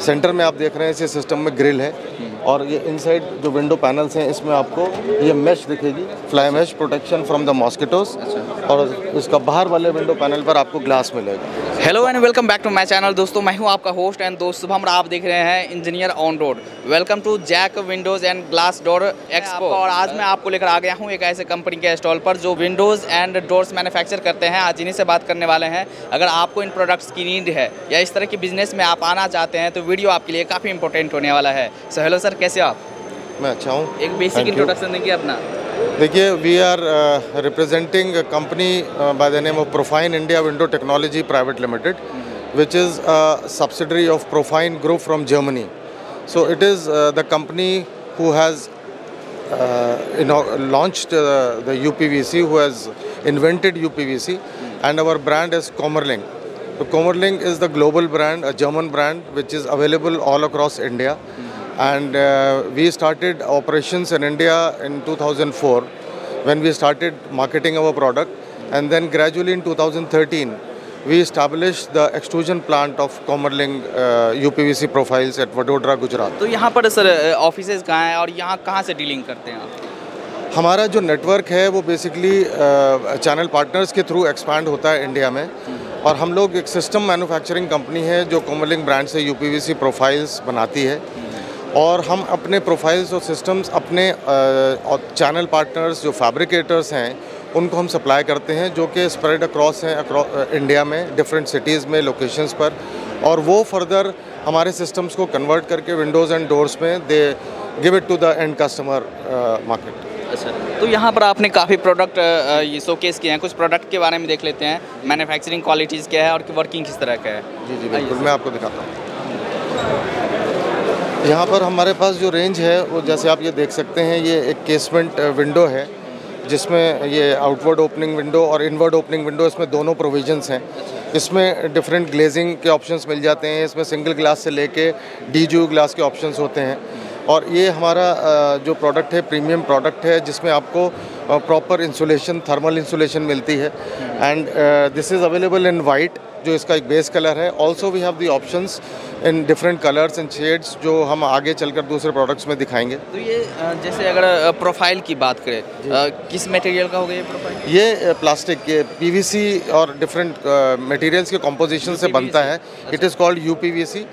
Centre में आप देख रहे हैं इसी सिस्टम में ग्रिल है और ये इनसाइड जो विंडो पैनल्स हैं इसमें आपको ये मैश दिखेगी, fly mesh protection from the mosquitoes, और इसका बाहर वाले विंडो पैनल पर आपको ग्लास मिलेगा। Hello and welcome back to my channel. दोस्तों मैं हूं आपका होस्ट एंड दोस्त शुभम, आप देख रहे हैं engineer on road. Welcome to Jack windows and glass door expo. और आज मैं आपको लेकर आ गया हूं एक ऐसे कंपनी के स्टॉल पर जो विंडोज़ एंड डोर्स मैन्युफैक्चर करते हैं। आज इन्हीं से बात करने वाले हैं। अगर आपको इन प्रोडक्ट्स की नीड है या इस तरह की बिजनेस में आप आना चाहते हैं तो वीडियो आपके लिए काफ़ी इंपॉर्टेंट होने वाला है। सो हेलो सर, कैसे हो आप? मैं अच्छा हूँ। एक बेसिक इंट्रोडक्शन देंगे अपना। देखिए, we are representing company by the name of Profine India window technology private limited, which is a subsidiary of Profine Group from Germany. So it is the company who has launched the UPVC, who has invented UPVC, and our brand is Kommerling. So Kommerling is the global brand, a German brand, which is available all across India. And we started operations in India in 2004 when we started marketing our product, and then gradually in 2013 we established the extrusion plant of Kommerling UPVC profiles at Vadodara, Gujarat. तो यहाँ पर sir offices कहाँ हैं और यहाँ कहाँ से dealing करते हैं आप? हमारा जो नेटवर्क है वो बेसिकली चैनल पार्टनर्स के थ्रू एक्सपैंड होता है इंडिया में, और हम लोग एक सिस्टम मैन्युफैक्चरिंग कंपनी है जो Kommerling ब्रांड से UPVC प्रोफाइल्स बनाती है, और हम अपने प्रोफाइल्स और सिस्टम्स अपने चैनल पार्टनर्स जो फैब्रिकेटर्स हैं उनको हम सप्लाई करते हैं, जो कि स्प्रेड अक्रॉस हैं इंडिया में डिफरेंट सिटीज़ में लोकेशंस पर, और वो फर्दर हमारे सिस्टम्स को कन्वर्ट करके विंडोज़ एंड डोर्स में they give it to the end customer market. अच्छा, तो यहाँ पर आपने काफ़ी प्रोडक्ट ये शोकेस किए हैं। कुछ प्रोडक्ट के बारे में देख लेते हैं, मैन्युफैक्चरिंग क्वालिटीज़ क्या है और वर्किंग किस तरह का है। जी बिल्कुल, मैं आपको दिखाता हूँ। यहाँ पर हमारे पास जो रेंज है वो जैसे आप ये देख सकते हैं, ये एक केसमेंट विंडो है जिसमें ये आउटवर्ड ओपनिंग विंडो और इनवर्ड ओपनिंग विंडो, इसमें दोनों प्रोविजंस हैं। इसमें डिफरेंट ग्लेजिंग के ऑप्शंस मिल जाते हैं, इसमें सिंगल ग्लास से लेके डीजू ग्लास के ऑप्शंस होते हैं। और ये हमारा जो प्रोडक्ट है प्रीमियम प्रोडक्ट है जिसमें आपको प्रॉपर इंसुलेशन, थर्मल इंसुलेशन मिलती है, and this is available in white जो इसका एक बेस कलर है। Also we have the options in different colours and shades जो हम आगे चलकर दूसरे प्रोडक्ट्स में दिखाएंगे। तो ये जैसे अगर प्रोफाइल की बात करें, किस मटेरियल का होगा ये प्रोफाइल? ये प्लास्टिक के PVC और डिफरेंट मटेरियल्स के कॉम्पोजिशन से बनता है। इट इज़ कॉल्ड UPVC,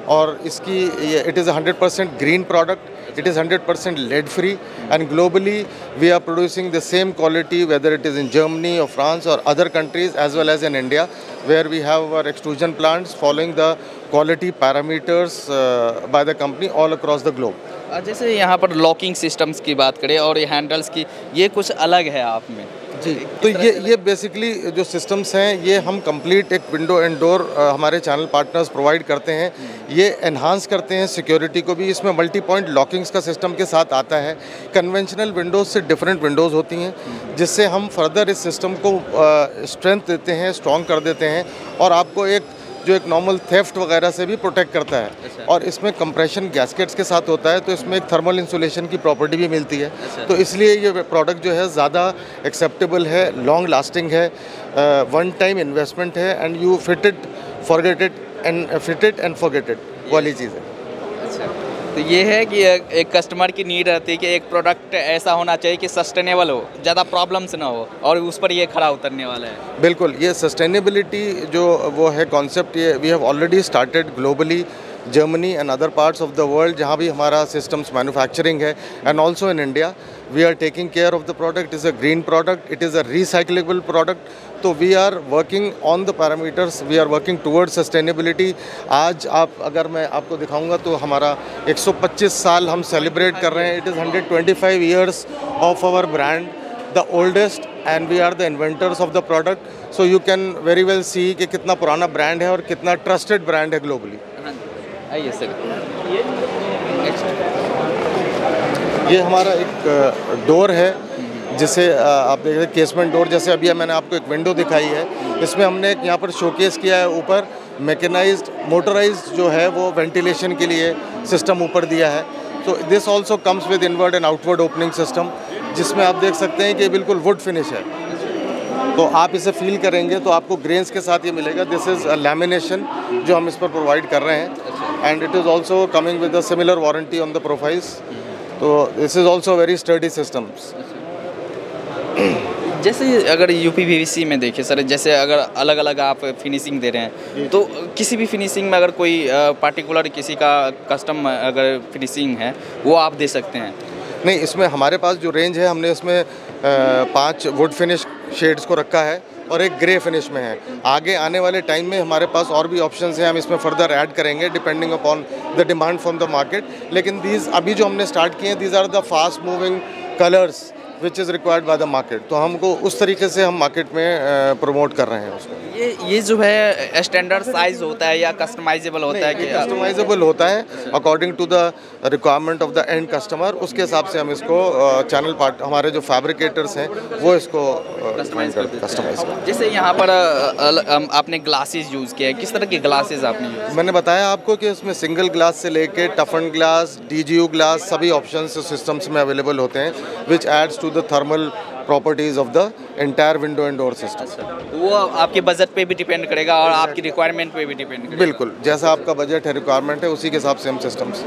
और इसकी it is 100% green product, it is 100% lead free, and globally we are producing the same quality whether it is in Germany or France or other countries as well as in India, where we have our extrusion plants following the quality parameters by the company all across the globe. जैसे यहाँ पर locking systems की बात करें और ये handles की, ये कुछ अलग है आप में जी। तो ये बेसिकली जो सिस्टम्स हैं ये हम कंप्लीट एक विंडो एंड डोर हमारे चैनल पार्टनर्स प्रोवाइड करते हैं। ये एनहांस करते हैं सिक्योरिटी को भी। इसमें मल्टी पॉइंट लॉकिंग्स का सिस्टम के साथ आता है। कन्वेंशनल विंडोज़ से डिफरेंट विंडोज़ होती हैं, जिससे हम फर्दर इस सिस्टम को स्ट्रेंथ देते हैं, स्ट्रॉन्ग कर देते हैं, और आपको जो एक नॉर्मल थेफ्ट वगैरह से भी प्रोटेक्ट करता है। अच्छा। और इसमें कंप्रेशन गैस्केट्स के साथ होता है, तो इसमें एक थर्मल इंसुलेशन की प्रॉपर्टी भी मिलती है। अच्छा। तो इसलिए ये प्रोडक्ट जो है ज़्यादा एक्सेप्टेबल है, लॉन्ग लास्टिंग है, वन टाइम इन्वेस्टमेंट है, and you fit it forget it and forget it वाली चीज़ है। अच्छा, तो ये है कि एक कस्टमर की नीड रहती है कि एक प्रोडक्ट ऐसा होना चाहिए कि सस्टेनेबल हो, ज़्यादा प्रॉब्लम्स ना हो, और उस पर ये खरा उतरने वाला है। बिल्कुल, ये सस्टेनेबिलिटी जो वो है कॉन्सेप्ट, ये we have already started globally, Germany and other parts of the world जहाँ भी हमारा सिस्टम्स मैन्युफैक्चरिंग है, and also in India we are taking care of the product. Is a green product, it is a recyclable product. तो we are working on the parameters, we are working towards sustainability. आज अगर मैं आपको दिखाऊंगा तो हमारा 125 साल हम सेलिब्रेट कर रहे हैं। It is 125 years of our brand, the oldest, and we are the inventors of the product. So you can very well see कि कितना पुराना ब्रांड है और कितना ट्रस्टेड ब्रांड है ग्लोबली। आइए सर, ये हमारा एक डोर है जिसे आप देख रहे हैं केसमेंट डोर। जैसे अभी मैंने आपको एक विंडो दिखाई है, इसमें हमने एक यहाँ पर शोकेस किया है। ऊपर मैकेनाइज्ड मोटराइज्ड जो है वो वेंटिलेशन के लिए सिस्टम ऊपर दिया है। तो this also comes with inward and outward opening system, जिसमें आप देख सकते हैं कि बिल्कुल वुड फिनिश है। तो आप इसे फील करेंगे तो आपको ग्रेन्स के साथ ये मिलेगा। दिस इज़ लैमिनेशन जो हम इस पर प्रोवाइड कर रहे हैं, and it is also coming with a similar warranty on the profiles. तो this is also very sturdy systems. जैसे अगर यूपीवीसी में देखें सर, जैसे अगर अलग अलग आप फिनिशिंग दे रहे हैं, तो किसी भी फिनिशिंग में अगर कोई पार्टिकुलर किसी का कस्टम अगर फिनिशिंग है वो आप दे सकते हैं? नहीं, इसमें हमारे पास जो रेंज है, हमने इसमें 5 वुड फिनिश शेड्स को रखा है और एक ग्रे फिनिश में है। आगे आने वाले टाइम में हमारे पास और भी ऑप्शंस हैं, हम इसमें फर्दर ऐड करेंगे depending upon the demand from the market. लेकिन दीज अभी जो हमने स्टार्ट किए हैं, these are the fast moving colours which is required by the market. तो हमको उस तरीके से हम मार्केट में प्रमोट कर रहे हैं उसको। ये जो है स्टैंडर्ड साइज होता है या कस्टमाइजेबल होता है? कि कस्टमाइजेबल होता है according to the requirement of the end customer. उसके हिसाब से हम इसको चैनल पार्ट हमारे जो फैब्रिकेटर्स हैं वो इसको कस्टमाइज करते। जैसे यहाँ पर आपने ग्लासेस यूज़ किया है, किस तरह के ग्लासेस आपने यूज़? मैंने बताया आपको कि इसमें सिंगल ग्लास से लेके टफन ग्लास, DGU ग्लास, सभी ऑप्शंस सिस्टम्स में अवेलेबल होते हैं, which adds to the thermal properties of the entire window and door system. वो आपके बजट पे भी डिपेंड करेगा और आपकी रिक्वायरमेंट पे भी डिपेंड करेगा। बिल्कुल, जैसा आपका बजट है, रिक्वायरमेंट है, उसी के हिसाब से हम सिस्टम्स।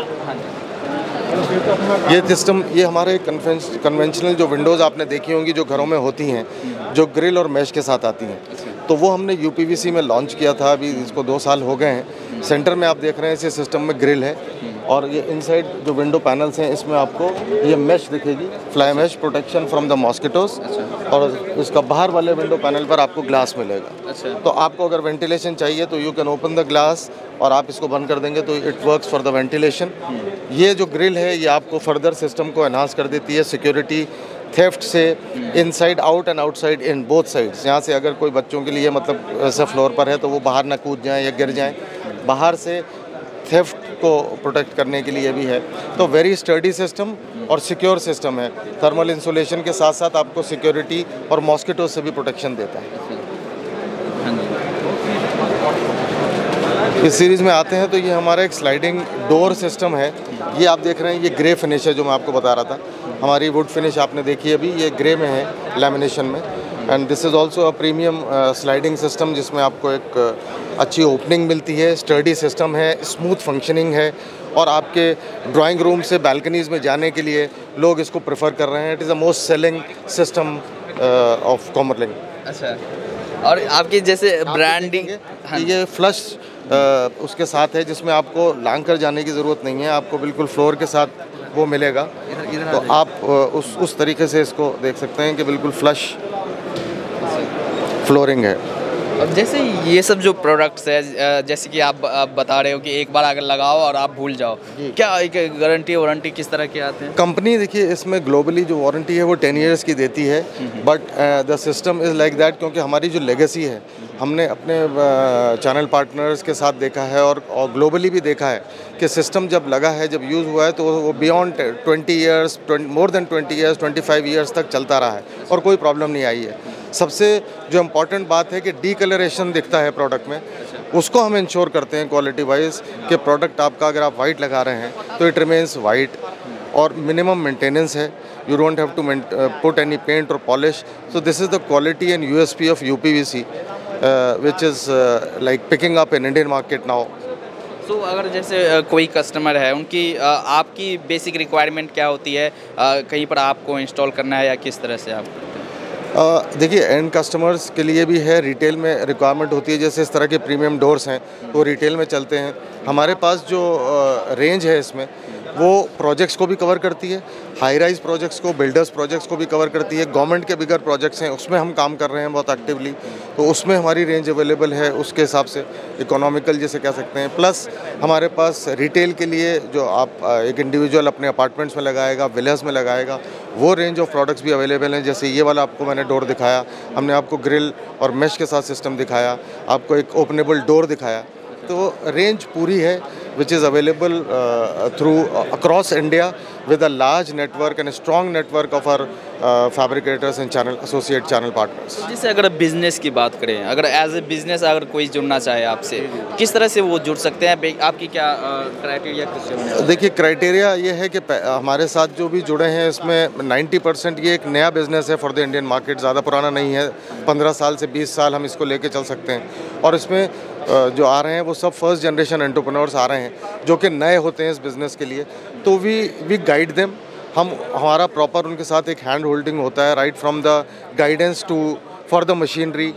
ये सिस्टम, ये हमारे कन्वेंशनल जो विंडोज़ आपने देखी होंगी जो घरों में होती हैं, जो ग्रिल और मैश के साथ आती हैं, तो वो हमने यूपीवीसी में लॉन्च किया था। अभी इसको 2 साल हो गए हैं। सेंटर में आप देख रहे हैं इस सिस्टम में ग्रिल है, और ये इनसाइड जो विंडो पैनल्स हैं इसमें आपको ये मैश दिखेगी, fly mesh protection from the mosquitoes. और इसका बाहर वाले विंडो पैनल पर आपको ग्लास मिलेगा। तो आपको अगर वेंटिलेशन चाहिए तो you can open the glass, और आप इसको बंद कर देंगे तो it works for the ventilation. ये जो ग्रिल है ये आपको फर्दर सिस्टम को एनहांस कर देती है सिक्योरिटी, थेफ्ट से, inside out and outside in both sides. यहाँ से अगर कोई बच्चों के लिए मतलब ऐसा फ्लोर पर है तो वो बाहर ना कूद जाएँ या गिर जाएँ, बाहर से थेफ्ट को प्रोटेक्ट करने के लिए भी है। तो वेरी स्टडी सिस्टम और सिक्योर सिस्टम है। थर्मल इंसुलेशन के साथ साथ आपको सिक्योरिटी और मॉस्किटो से भी प्रोटेक्शन देता है। इस सीरीज़ में आते हैं तो ये हमारा एक स्लाइडिंग डोर सिस्टम है। ये आप देख रहे हैं, ये ग्रे फिनिश है जो मैं आपको बता रहा था। हमारी वुड फिनिश आपने देखी अभी, ये ग्रे में है लैमिनेशन में। And this is also a premium sliding system जिसमें आपको एक अच्छी ओपनिंग मिलती है, स्टडी सिस्टम है, स्मूथ फंक्शनिंग है, और आपके ड्राइंग रूम से बालकनीज़ में जाने के लिए लोग इसको प्रेफर कर रहे हैं। It is the most selling system of Kommerling. अच्छा, और आपकी जैसे ब्रांडिंग, ये फ्लश उसके साथ है जिसमें आपको लांग कर जाने की ज़रूरत नहीं है, आपको बिल्कुल फ्लोर के साथ वो मिलेगा। तो आप उस तरीके से इसको देख सकते हैं कि बिल्कुल फ्लश फ्लोरिंग है। और जैसे ये सब जो प्रोडक्ट्स है, जैसे कि आप बता रहे हो कि एक बार अगर लगाओ और आप भूल जाओ, क्या एक गारंटी वारंटी किस तरह के आते हैं? कंपनी देखिए इसमें ग्लोबली जो वारंटी है वो 10 ईयर्स की देती है, but the system is like that, क्योंकि हमारी जो लेगेसी है हमने अपने चैनल पार्टनर्स के साथ देखा है और ग्लोबली भी देखा है कि सिस्टम जब लगा है, जब यूज़ हुआ है तो वो beyond 20 years, more than 20 years, 25 years तक चलता रहा है और कोई प्रॉब्लम नहीं आई है। सबसे जो इम्पॉर्टेंट बात है कि डीकलरेशन दिखता है प्रोडक्ट में, उसको हम इंश्योर करते हैं क्वालिटी वाइज कि प्रोडक्ट आपका अगर आप वाइट लगा रहे हैं तो इट रिमेंस वाइट, और मिनिमम मेंटेनेंस है, you don't have to put any paint और polish. So this is the quality and USP of UPVC which is like picking up in Indian market now. तो अगर जैसे कोई customer है, उनकी आपकी बेसिक रिक्वायरमेंट क्या होती है, कहीं पर आपको इंस्टॉल करना है या किस तरह से आप? देखिए एंड कस्टमर्स के लिए भी है, रिटेल में रिक्वायरमेंट होती है। जैसे इस तरह के प्रीमियम डोर्स हैं वो रिटेल में चलते हैं। हमारे पास जो रेंज है इसमें वो प्रोजेक्ट्स को भी कवर करती है, हाई राइज प्रोजेक्ट्स को, बिल्डर्स प्रोजेक्ट्स को भी कवर करती है। गवर्नमेंट के बिगर प्रोजेक्ट्स हैं उसमें हम काम कर रहे हैं बहुत एक्टिवली, तो उसमें हमारी रेंज अवेलेबल है उसके हिसाब से, इकोनॉमिकल जैसे कह सकते हैं। प्लस हमारे पास रिटेल के लिए जो आप एक इंडिविजुअल अपने अपार्टमेंट्स में लगाएगा, विलास में लगाएगा, वो रेंज ऑफ प्रोडक्ट्स भी अवेलेबल हैं। जैसे ये वाला आपको मैंने डोर दिखाया, हमने आपको ग्रिल और मैश के साथ सिस्टम दिखाया, आपको एक ओपनेबल डोर दिखाया। तो रेंज पूरी है which is available through across India with a large network and a strong network of our fabricators and associate channel partners. जैसे अगर बिजनेस की बात करें, अगर एज ए बिजनेस अगर कोई जुड़ना चाहे आपसे, किस तरह से वो जुड़ सकते हैं? आपकी क्या क्राइटेरिया कुछ? देखिए, क्राइटेरिया ये है कि हमारे साथ जो भी जुड़े हैं इसमें 90% ये एक नया बिज़नेस है फॉर द इंडियन मार्केट, ज़्यादा पुराना नहीं है। 15 साल से 20 साल हम इसको लेके चल सकते हैं और इसमें जो आ रहे हैं वो सब फर्स्ट जनरेशन एंटरप्रेन्योर्स आ रहे हैं जो कि नए होते हैं इस बिज़नेस के लिए। तो वी गाइड देम, हमारा प्रॉपर उनके साथ एक हैंड होल्डिंग होता है, right from the guidance to for the machinery,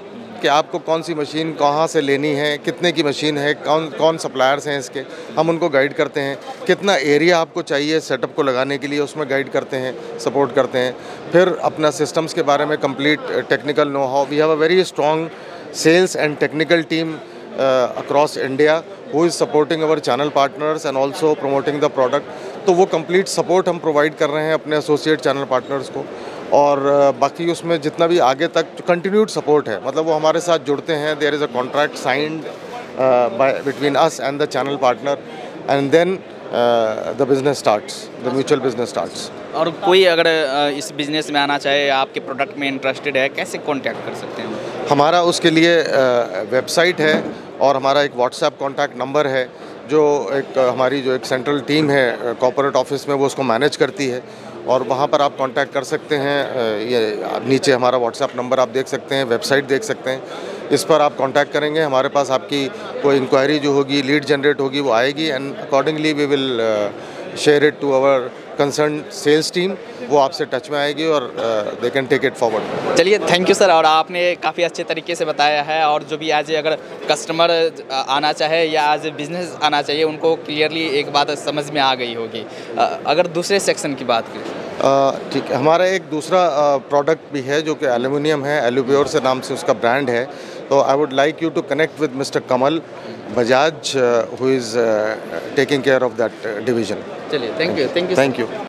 कि आपको कौन सी मशीन कहाँ से लेनी है, कितने की मशीन है, कौन सप्लायर्स हैं इसके, हम उनको गाइड करते हैं। कितना एरिया आपको चाहिए सेटअप को लगाने के लिए, उसमें गाइड करते हैं, सपोर्ट करते हैं। फिर अपना सिस्टम्स के बारे में complete technical know how, we have a very strong sales and technical team across India who is supporting our channel partners and also promoting the product। तो वो complete support हम provide कर रहे हैं अपने associate channel partners को। और बाकी उसमें जितना भी आगे तक continued support है, मतलब वो हमारे साथ जुड़ते हैं, there is a contract signed between us and the channel partner and then the business starts, the mutual business starts। और कोई अगर इस बिज़नेस में आना चाहे या आपके प्रोडक्ट में इंटरेस्टेड है, कैसे कॉन्टैक्ट कर सकते हैं? हमारा उसके लिए वेबसाइट है और हमारा एक व्हाट्सएप कॉन्टैक्ट नंबर है जो हमारी जो एक सेंट्रल टीम है कॉर्पोरेट ऑफिस में वो उसको मैनेज करती है और वहाँ पर आप कांटेक्ट कर सकते हैं। ये नीचे हमारा व्हाट्सएप नंबर आप देख सकते हैं, वेबसाइट देख सकते हैं, इस पर आप कांटेक्ट करेंगे, हमारे पास आपकी कोई इंक्वायरी जो होगी, लीड जनरेट होगी, वो आएगी and accordingly we will share it to our concern sales team, वो आपसे टच में आएगी और they can take it forward. चलिए, थैंक यू सर। और आपने काफ़ी अच्छे तरीके से बताया है और जो भी एज ए अगर कस्टमर आना चाहे या एज ए बिज़नेस आना चाहिए उनको क्लियरली एक बात समझ में आ गई होगी। अगर दूसरे सेक्शन की बात करें, ठीक है, हमारा एक दूसरा प्रोडक्ट भी है जो कि एल्यूमिनियम है, एल्यूप्योर से नाम से उसका ब्रांड है। तो I would like you to connect with mister Kamal Bajaj who is taking care of that division. चलिए, थैंक यू। Thank you.